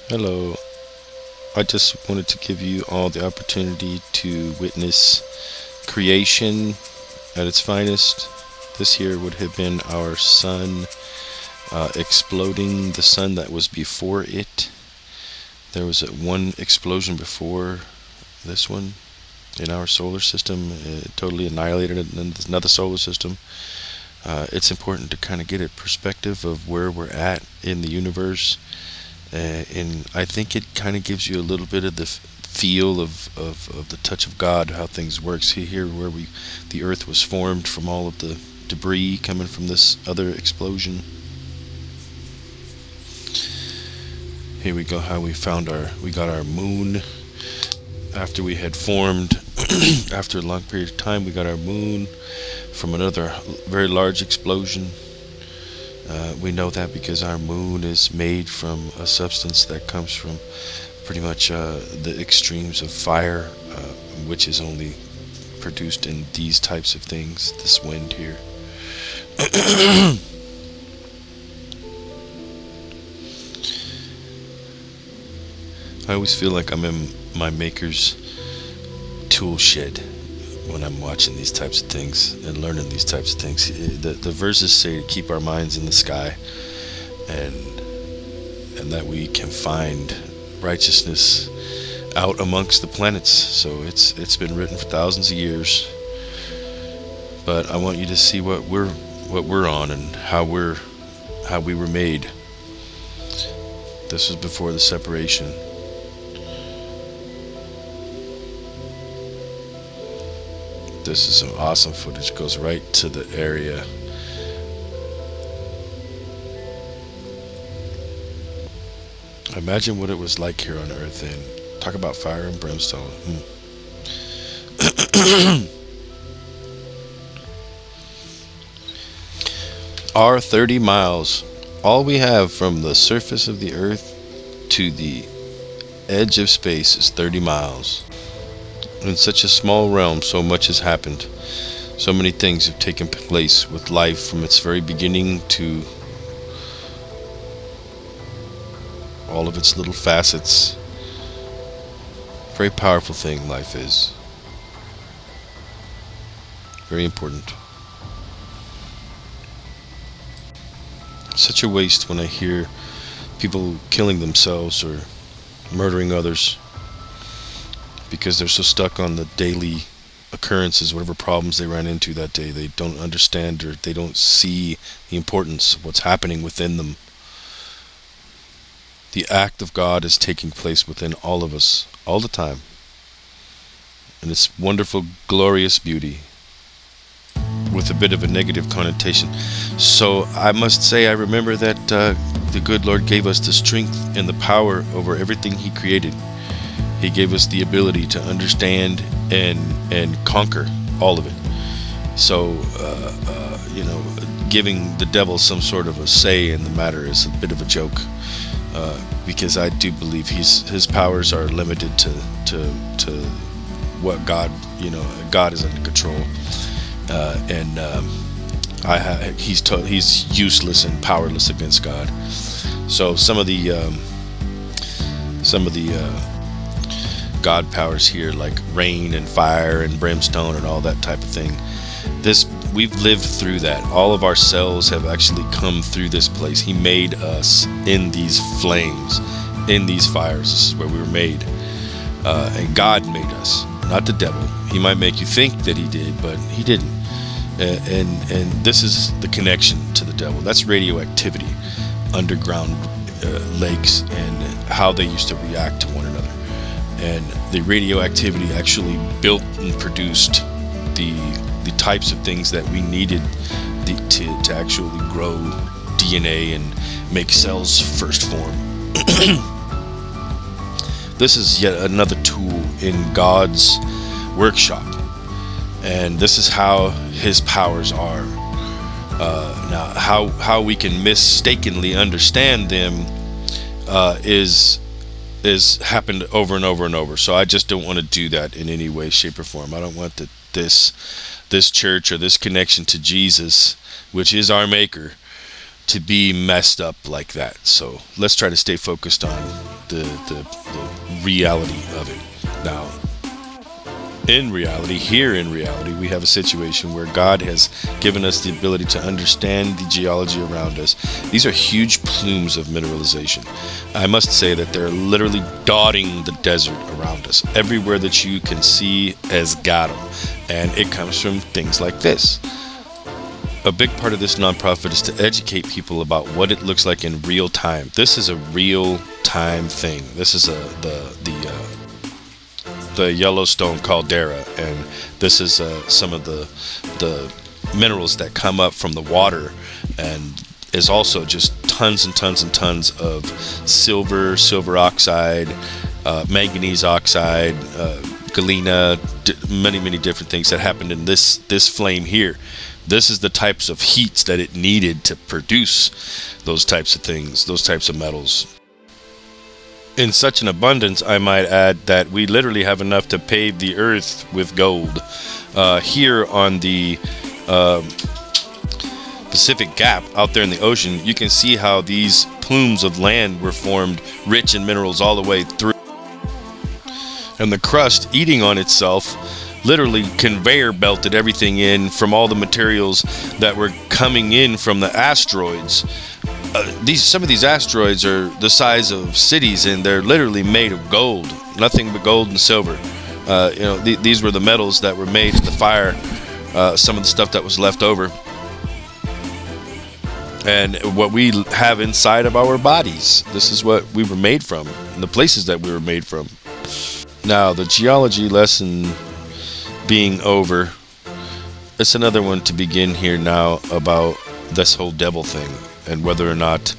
Hello. I just wanted to give you all the opportunity to witness creation at its finest. This here would have been our sun exploding the sun that was before it. There was one explosion before this one in our solar system. It totally annihilated it in another solar system. It's important to kind of get a perspective of where we're at in the universe. And I think it kind of gives you a little bit of the feel of the touch of God, how things work. See here where the earth was formed from all of the debris coming from this other explosion. Here we go, how we got our moon after we had formed. After a long period of time, we got our moon from another very large explosion. We know that because our moon is made from a substance that comes from pretty much the extremes of fire, which is only produced in these types of things, this wind here. I always feel like I'm in my maker's tool shed when I'm watching these types of things and learning these types of things. The verses say to keep our minds in the sky, and that we can find righteousness out amongst the planets. So it's been written for thousands of years. But I want you to see what we're on and how we were made. This was before the separation. This is some awesome footage. It goes right to the area. Imagine what it was like here on Earth, and talk about fire and brimstone. Our 30 miles. All we have from the surface of the Earth to the edge of space is 30 miles. In such a small realm, so much has happened. So many things have taken place with life from its very beginning to all of its little facets. Very powerful thing life is. Very important. Such a waste when I hear people killing themselves or murdering others because they're so stuck on the daily occurrences, whatever problems they ran into that day. They don't understand, or they don't see the importance of what's happening within them. The act of God is taking place within all of us all the time, and it's wonderful, glorious beauty with a bit of a negative connotation. So I must say, I remember that the good Lord gave us the strength and the power over everything He created. He gave us the ability to understand and conquer all of it. So, giving the devil some sort of a say in the matter is a bit of a joke, because I do believe his powers are limited to what God, God is under control, he's useless and powerless against God. So some of the God powers here, like rain and fire and brimstone and all that type of thing. We've lived through that. All of our cells have actually come through this place. He made us in these flames, in these fires. This is where we were made. And God made us, not the devil. He might make you think that He did, but He didn't. And this is the connection to the devil. That's radioactivity, underground lakes, and how they used to react to one another. And the radioactivity actually built and produced the types of things that we needed to actually grow DNA and make cells first form. This is yet another tool in God's workshop, and this is how His powers are. Now, how we can mistakenly understand them is happened over and over and over. So I just don't want to do that in any way, shape, or form. I don't want this church or this connection to Jesus, which is our maker, to be messed up like that. So let's try to stay focused on the reality of it. Now, in reality, we have a situation where God has given us the ability to understand the geology around us. These are huge plumes of mineralization. I must say that they're literally dotting the desert around us. Everywhere that you can see has got them. And it comes from things like this. A big part of this nonprofit is to educate people about what it looks like in real time. This is a real time thing. This is the Yellowstone caldera, and this is some of the minerals that come up from the water, and is also just tons and tons and tons of silver oxide, manganese oxide, galena, many different things that happened in this flame here. This is the types of heats that it needed to produce those types of things, those types of metals. In such an abundance, I might add, that we literally have enough to pave the earth with gold. Here on the Pacific Gap, out there in the ocean, you can see how these plumes of land were formed, rich in minerals all the way through. And the crust, eating on itself, literally conveyor belted everything in from all the materials that were coming in from the asteroids. Some of these asteroids are the size of cities, and they're literally made of gold, nothing but gold and silver. These were the metals that were made in the fire, some of the stuff that was left over, and what we have inside of our bodies. This is what we were made from, and the places that we were made from. Now, the geology lesson being over, it's another one to begin here now about this whole devil thing, and whether or not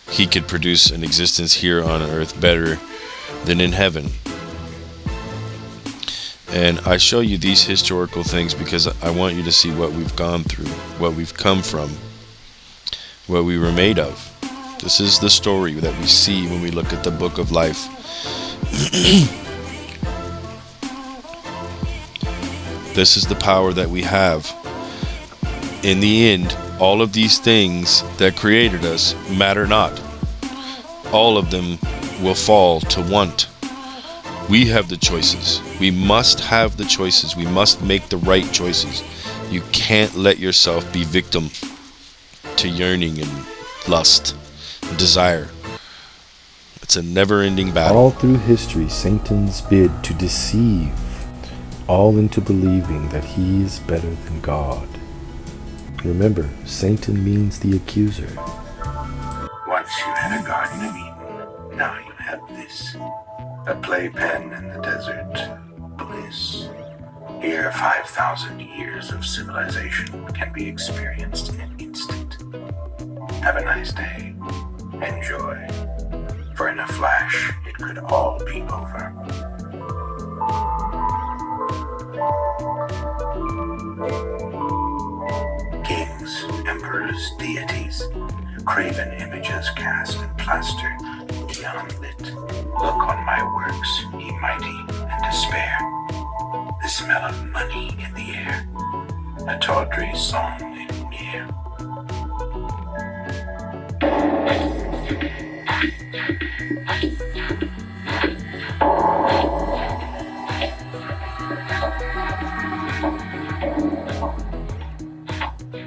he could produce an existence here on earth better than in heaven. And I show you these historical things because I want you to see what we've gone through, what we've come from, what we were made of. This is the story that we see when we look at the book of life. This is the power that we have. In the end, all of these things that created us matter not. All of them will fall to want. We have the choices. We must have the choices. We must make the right choices. You can't let yourself be victim to yearning and lust and desire. It's a never-ending battle. All through history, Satan's bid to deceive all into believing that he is better than God. Remember, Satan means the accuser. Once you had a Garden of Eden, now you have this. A playpen in the desert. Bliss. Here, 5,000 years of civilization can be experienced in an instant. Have a nice day. Enjoy. For in a flash, it could all be over. Kings, emperors, deities, graven images cast and plastered, neon lit. Look on my works, ye mighty, and despair. The smell of money in the air, a tawdry song in the air.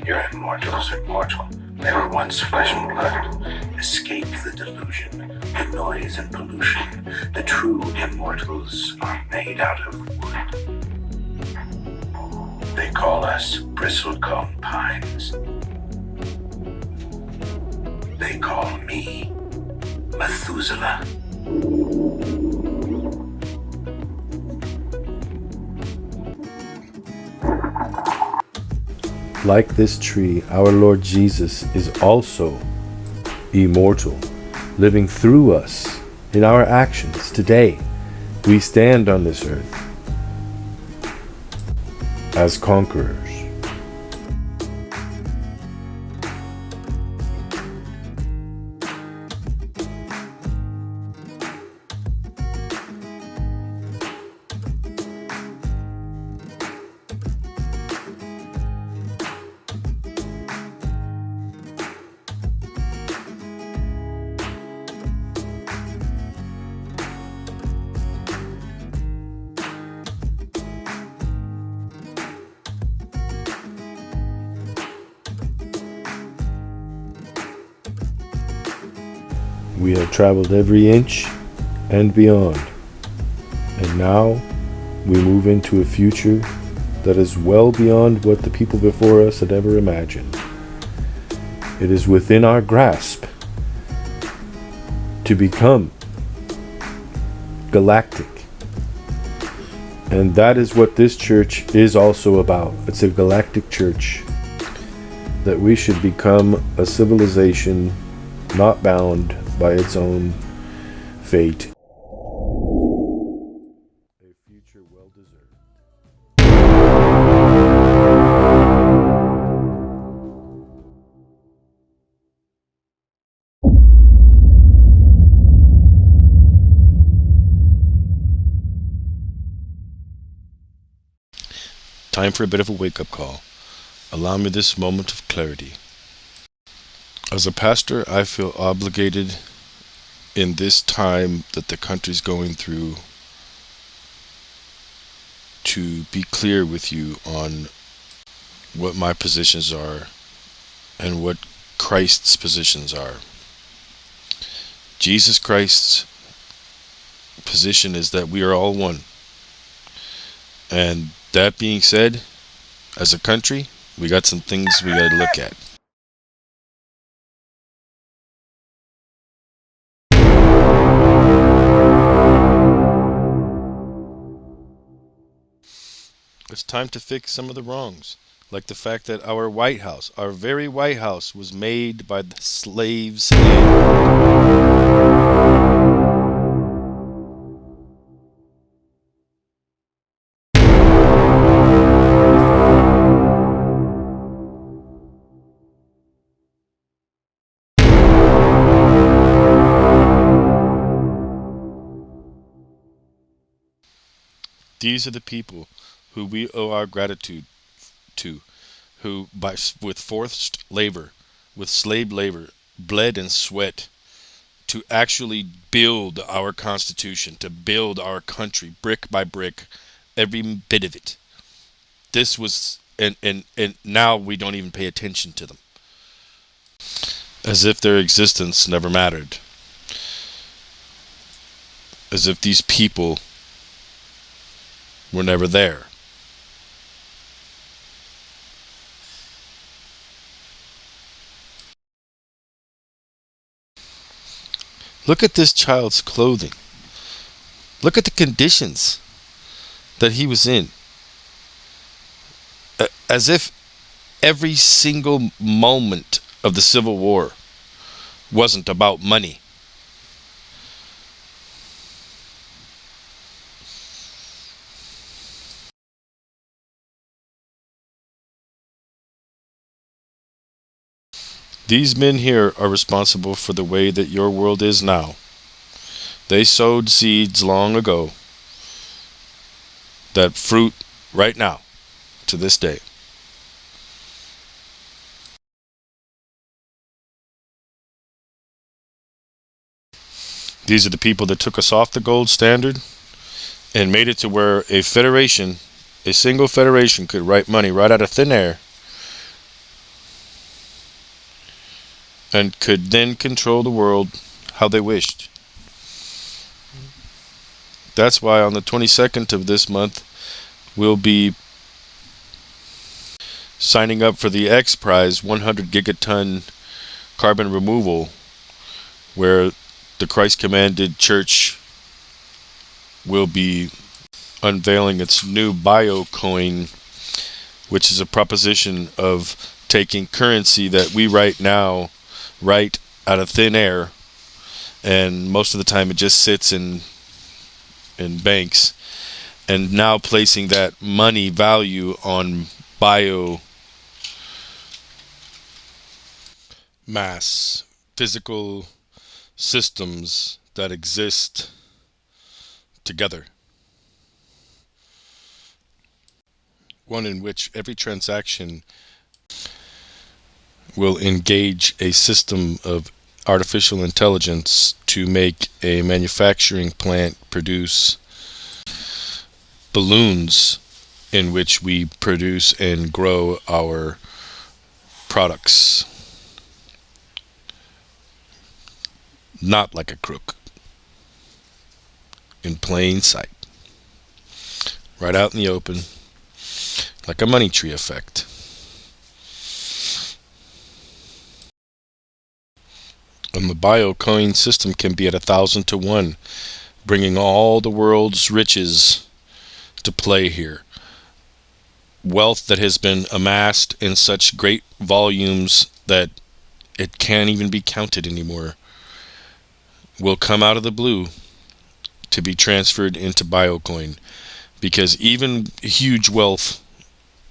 Your immortals are mortal. They were once flesh and blood. Escape the delusion, the noise and pollution. The true immortals are made out of wood. They call us bristlecone pines. They call me Methuselah. Like this tree, our Lord Jesus is also immortal, living through us in our actions. Today, we stand on this earth as conquerors. We have traveled every inch and beyond, and now we move into a future that is well beyond what the people before us had ever imagined. It is within our grasp to become galactic. And that is what this church is also about. It's a galactic church. That we should become a civilization not bound by its own fate. A future well deserved. Time for a bit of a wake-up call. Allow me this moment of clarity. As a pastor, I feel obligated in this time that the country's going through to be clear with you on what my positions are and what Christ's positions are. Jesus Christ's position is that we are all one. And that being said, as a country, we got some things we got to look at. It's time to fix some of the wrongs, like the fact that our White House, our very White House, was made by the slaves These are the people who we owe our gratitude to, who with forced labor, with slave labor, bled and sweat to actually build our Constitution, to build our country brick by brick, every bit of it. This was, and now we don't even pay attention to them, as if their existence never mattered, as if these people were never there. Look at this child's clothing. Look at the conditions that he was in. As if every single moment of the Civil War wasn't about money. These men here are responsible for the way that your world is now. They sowed seeds long ago that fruit right now, to this day. These are the people that took us off the gold standard and made it to where a federation, a single federation, could write money right out of thin air and could then control the world how they wished. That's why on the 22nd of this month, we'll be signing up for the X Prize 100 gigaton carbon removal, where the Christ Commanded Church will be unveiling its new BioCoin, which is a proposition of taking currency that we right now write out of thin air, and most of the time it just sits in banks, and now placing that money value on bio mass physical systems that exist together. One in which every transaction will engage a system of artificial intelligence to make a manufacturing plant produce balloons in which we produce and grow our products. not like a crook. In plain sight. Right out in the open. Like a money tree effect. And the Biocoin system can be at 1,000 to 1, bringing all the world's riches to play here. Wealth that has been amassed in such great volumes that it can't even be counted anymore will come out of the blue to be transferred into Biocoin, because even huge wealth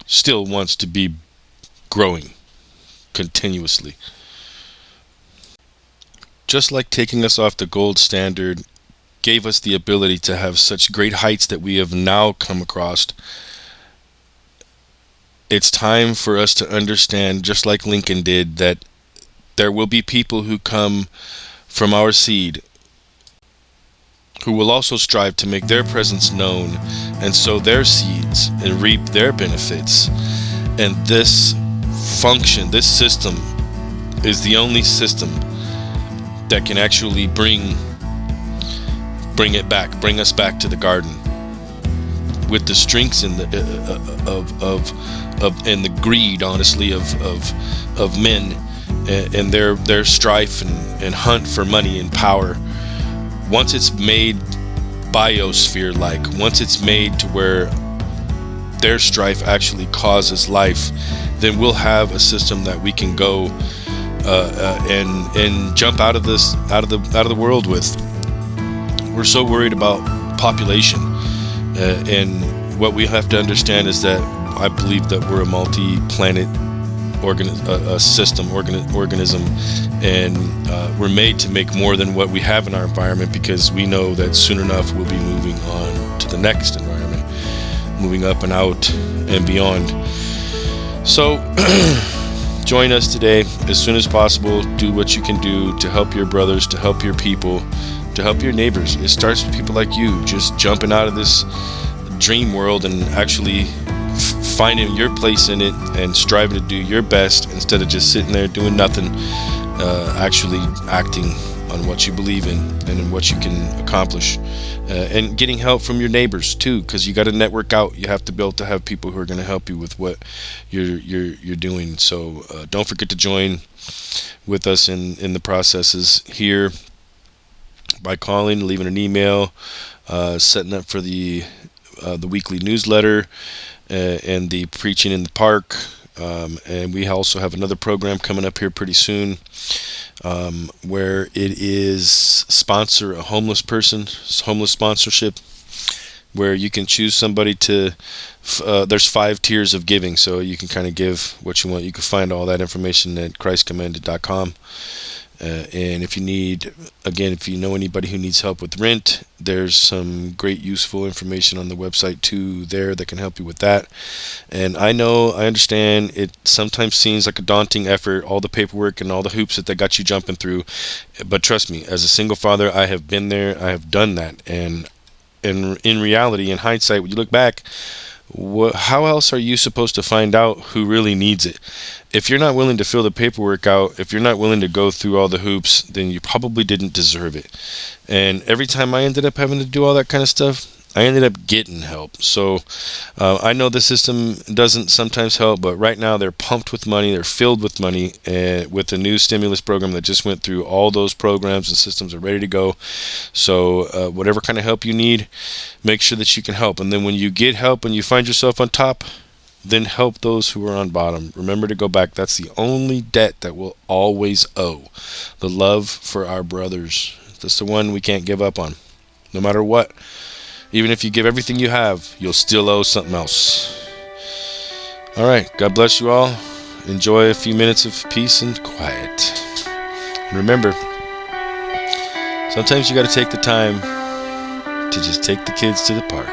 still wants to be growing continuously. Just like taking us off the gold standard gave us the ability to have such great heights that we have now come across, it's time for us to understand, just like Lincoln did, that there will be people who come from our seed who will also strive to make their presence known and sow their seeds and reap their benefits. And this function, this system, is the only system that can actually bring us back to the garden, with the strengths and and the greed, honestly, of men and their strife and hunt for money and power. Once it's made biosphere-like, once it's made to where their strife actually causes life, then we'll have a system that we can go and jump out of the world with. We're so worried about population, and what we have to understand is that I believe that we're a multi-planet organism, and we're made to make more than what we have in our environment, because we know that soon enough we'll be moving on to the next environment, moving up and out and beyond. So join us today as soon as possible. Do what you can do to help your brothers, to help your people, to help your neighbors. It starts with people like you just jumping out of this dream world and actually finding your place in it and striving to do your best, instead of just sitting there doing nothing, actually acting on what you believe in and in what you can accomplish, and getting help from your neighbors too, because you got to network out. You have to be able to have people who are going to help you with what you're doing. So don't forget to join with us in the processes here by calling, leaving an email, setting up for the weekly newsletter, and the preaching in the park. And we also have another program coming up here pretty soon, where it is sponsor a homeless person, homeless sponsorship, where you can choose somebody to, there's 5 tiers of giving, so you can kind of give what you want. You can find all that information at christcommanded.com. And if you know anybody who needs help with rent, there's some great useful information on the website too there that can help you with that. And I understand it sometimes seems like a daunting effort, all the paperwork and all the hoops that they got you jumping through. But trust me, as a single father, I have been there, I have done that. And in reality, in hindsight, when you look back, how else are you supposed to find out who really needs it? If you're not willing to fill the paperwork out, if you're not willing to go through all the hoops, then you probably didn't deserve it. And every time I ended up having to do all that kind of stuff, I ended up getting help. So I know the system doesn't sometimes help, but right now they're pumped with money. They're filled with money, with the new stimulus program that just went through. All those programs and systems are ready to go. So whatever kind of help you need, make sure that you can help. And then when you get help and you find yourself on top, then help those who are on bottom. Remember to go back. That's the only debt that we'll always owe. The love for our brothers. That's the one we can't give up on, no matter what. Even if you give everything you have, you'll still owe something else. All right. God bless you all. Enjoy a few minutes of peace and quiet. And remember, sometimes you got to take the time to just take the kids to the park.